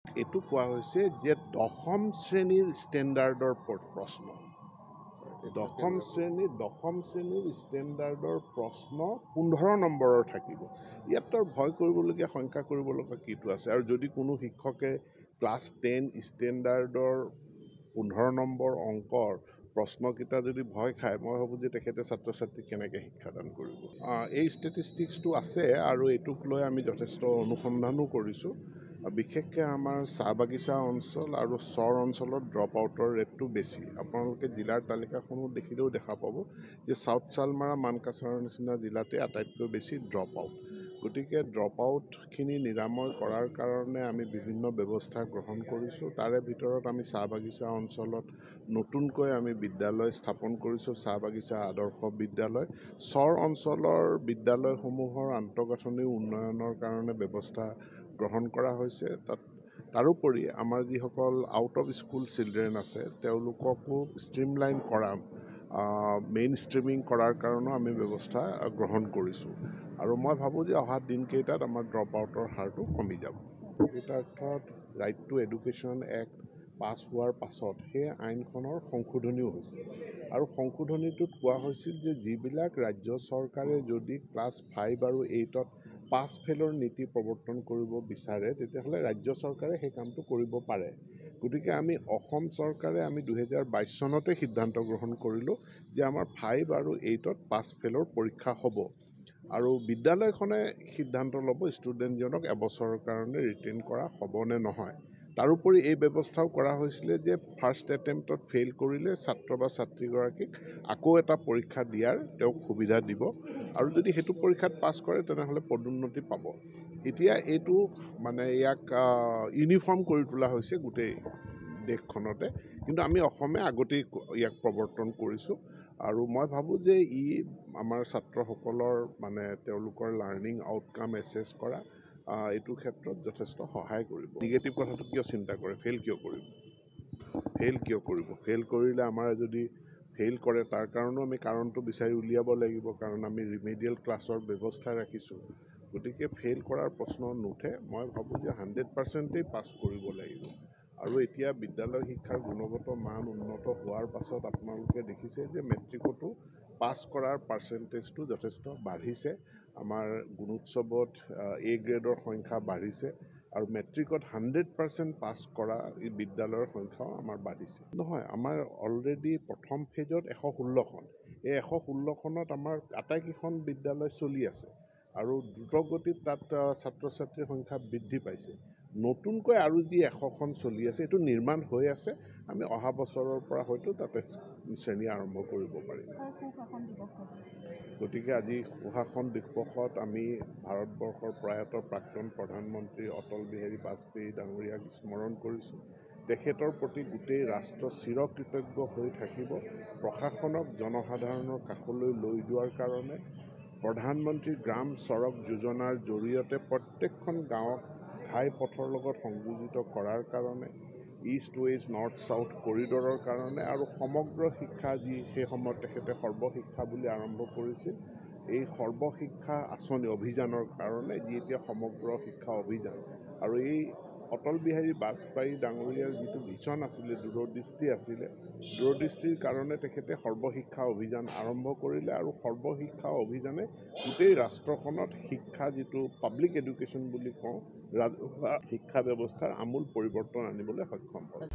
এইটো কোৱা হৈছে যে দশম শ্ৰেণীৰ ষ্টেণ্ডাৰ্ডৰ প্ৰশ্ন দশম শ্ৰেণীৰ ষ্টেণ্ডাৰ্ডৰ প্ৰশ্ন 15 নম্বৰৰ থাকিব। ইয়াত ভয় কৰিবলগীয়া সংখ্যা কৰিবলগীয়া কিটো আছে। আৰু যদি কোনো শিক্ষকে ক্লাছ 10 ষ্টেণ্ডাৰ্ডৰ 15 নম্বৰ অংকৰ প্ৰশ্নকেইটা যদি ভয় খায়, মই ভাবোঁ যে তেখেতে ছাত্ৰ ছাত্ৰীক কেনেকৈ শিক্ষাদান কৰিব। এই ষ্টেটিষ্টিক্সটো আছে আৰু এইটোক লৈ আমি যথেষ্ট অনুসন্ধানো কৰিছোঁ। বিশেষকৈ আমাৰ চাহ বাগিচা অঞ্চল আৰু চৰ অঞ্চলত ড্ৰপ আউটৰ ৰেটটো বেছি। আপোনালোকে জিলাৰ তালিকাসমূহ দেখিলেও দেখা পাব যে চাউথ চালমাৰা মানকাছাৰৰ নিচিনা জিলাতে আটাইতকৈ বেছি ড্ৰপ আউট। গতিকে ড্ৰপ আউটখিনি নিৰাময় কৰাৰ কাৰণে আমি বিভিন্ন ব্যৱস্থা গ্ৰহণ কৰিছোঁ। তাৰে ভিতৰত আমি চাহ বাগিচা অঞ্চলত নতুনকৈ আমি বিদ্যালয় স্থাপন কৰিছোঁ, চাহ বাগিচা আদৰ্শ বিদ্যালয়। চৰ অঞ্চলৰ বিদ্যালয়সমূহৰ আন্তঃগাঁথনি উন্নয়নৰ কাৰণে ব্যৱস্থা গ্ৰহণ কৰা হৈছে। তাৰোপৰি আমাৰ যিসকল আউট অফ স্কুল চিলড্ৰেন আছে তেওঁলোককো ষ্ট্ৰীমলাইন কৰা, মেইন ষ্ট্ৰীমিং কৰাৰ কাৰণেও আমি ব্যৱস্থা গ্ৰহণ কৰিছোঁ। আৰু মই ভাবোঁ যে অহা দিনকেইটাত আমাৰ ড্ৰপ আউটৰ হাৰটো কমি যাব। প্ৰকৃতাৰ্থত ৰাইট টু এডুকেশ্যন এক্ট পাছ হোৱাৰ পাছত সেই আইনখনৰ সংশোধনীও হৈছিল। আৰু সংশোধনীটোত কোৱা হৈছিল যে যিবিলাক ৰাজ্য চৰকাৰে যদি ক্লাছ 5 আৰু 8ত পাছ ফেলৰ নীতি প্ৰৱৰ্তন কৰিব বিচাৰে তেতিয়াহ'লে ৰাজ্য চৰকাৰে সেই কামটো কৰিব পাৰে। গতিকে অসম চৰকাৰে 2022 চনতে সিদ্ধান্ত গ্ৰহণ কৰিলোঁ যে আমাৰ 5 আৰু 8ত পাছ ফেলৰ পৰীক্ষা হ'ব। আৰু বিদ্যালয়খনে সিদ্ধান্ত ল'ব ষ্টুডেণ্টজনক এবছৰৰ কাৰণে ৰিটেইন কৰা হ'ব নে নহয়। তাৰোপৰি এই ব্যৱস্থাও কৰা হৈছিলে যে ফাৰ্ষ্ট এটেম্পটত ফেইল কৰিলে ছাত্ৰ বা ছাত্ৰীগৰাকীক আকৌ এটা পৰীক্ষা দিয়াৰ তেওঁক সুবিধা দিব। আৰু যদি সেইটো পৰীক্ষাত পাছ কৰে তেনেহ'লে পদোন্নতি পাব। এতিয়া এইটো ইয়াক ইউনিফৰ্ম কৰি তোলা হৈছে গোটেই দেশখনতে, কিন্তু আমি অসমে আগতেই ইয়াক প্ৰৱৰ্তন কৰিছোঁ। আৰু মই ভাবোঁ যে ই আমাৰ ছাত্ৰসকলৰ তেওঁলোকৰ লাৰ্ণিং আউটকাম এছেছ কৰা এইটো ক্ষেত্ৰত যথেষ্ট সহায় কৰিব। নিগেটিভ কথাটো কিয় চিন্তা কৰে, ফেইল কিয় কৰিব। ফেইল কৰিলে আমাৰ যদি ফেইল কৰে তাৰ কাৰণেও আমি কাৰণটো বিচাৰি উলিয়াব লাগিব, কাৰণ আমি ৰিমেডিয়েল ক্লাছৰ ব্যৱস্থা ৰাখিছোঁ। গতিকে ফেইল কৰাৰ প্ৰশ্ন নুঠে। মই ভাবোঁ যে 100%ই পাছ কৰিব লাগিব। আৰু এতিয়া বিদ্যালয় শিক্ষাৰ গুণগত মান উন্নত হোৱাৰ পাছত আপোনালোকে দেখিছে যে মেট্ৰিকতো পাছ কৰাৰ পাৰ্চেণ্টেজটো যথেষ্ট বাঢ়িছে। আমাৰ গুণোৎসৱত A গ্ৰেডৰ সংখ্যা বাঢ়িছে আৰু মেট্ৰিকত 100% পাছ কৰা এই বিদ্যালয়ৰ সংখ্যাও আমাৰ বাঢ়িছে। নহয়, আমাৰ অলৰেডি প্ৰথম ফেজত 116খন। এই 116খনত আমাৰ আটাইকেইখন বিদ্যালয় চলি আছে আৰু দ্ৰুতগতিত তাত ছাত্ৰ ছাত্ৰীৰ সংখ্যা বৃদ্ধি পাইছে। নতুনকৈ আৰু যি 100খন চলি আছে এইটো নিৰ্মাণ হৈ আছে। আমি অহা বছৰৰ পৰা হয়তো তাতে শ্ৰেণী আৰম্ভ কৰিব পাৰিম। গতিকে আজি সুশাসন দিৱসত আমি ভাৰতবৰ্ষৰ প্ৰয়াত প্ৰাক্তন প্ৰধানমন্ত্ৰী অটল বিহাৰী বাজপেয়ী ডাঙৰীয়াক স্মৰণ কৰিছোঁ। তেখেতৰ প্ৰতি গোটেই ৰাষ্ট্ৰ চিৰকৃতজ্ঞ হৈ থাকিব। প্ৰশাসনক জনসাধাৰণৰ কাষলৈ লৈ যোৱাৰ কাৰণে প্ৰধানমন্ত্ৰী গ্ৰাম চড়ক যোজনাৰ জৰিয়তে প্ৰত্যেকখন গাঁৱক ঘাইপথৰ লগত সংযোজিত কৰাৰ কাৰণে, ইষ্ট ৱেষ্ট নৰ্থ চাউথ কৰিডৰৰ কাৰণে আৰু সমগ্ৰ শিক্ষা যি সেই সময়ত তেখেতে সৰ্বশিক্ষা বুলি আৰম্ভ কৰিছিল, এই সৰ্বশিক্ষা আঁচনি অভিযানৰ কাৰণে যি এতিয়া সমগ্ৰ শিক্ষা অভিযান। আৰু এই অটল বিহাৰী বাজপেয়ী ডাঙৰীয়াৰ যিটো ভিছন আছিলে, দূৰদৃষ্টিৰ কাৰণে তেখেতে সৰ্বশিক্ষা অভিযান আৰম্ভ কৰিলে। আৰু সৰ্বশিক্ষা অভিযানে গোটেই ৰাষ্ট্ৰখনত শিক্ষা যিটো পাব্লিক এডুকেশ্যন বুলি কওঁ, ৰাজহুৱা শিক্ষা ব্যৱস্থাৰ আমূল পৰিৱৰ্তন আনিবলৈ সক্ষম হয়।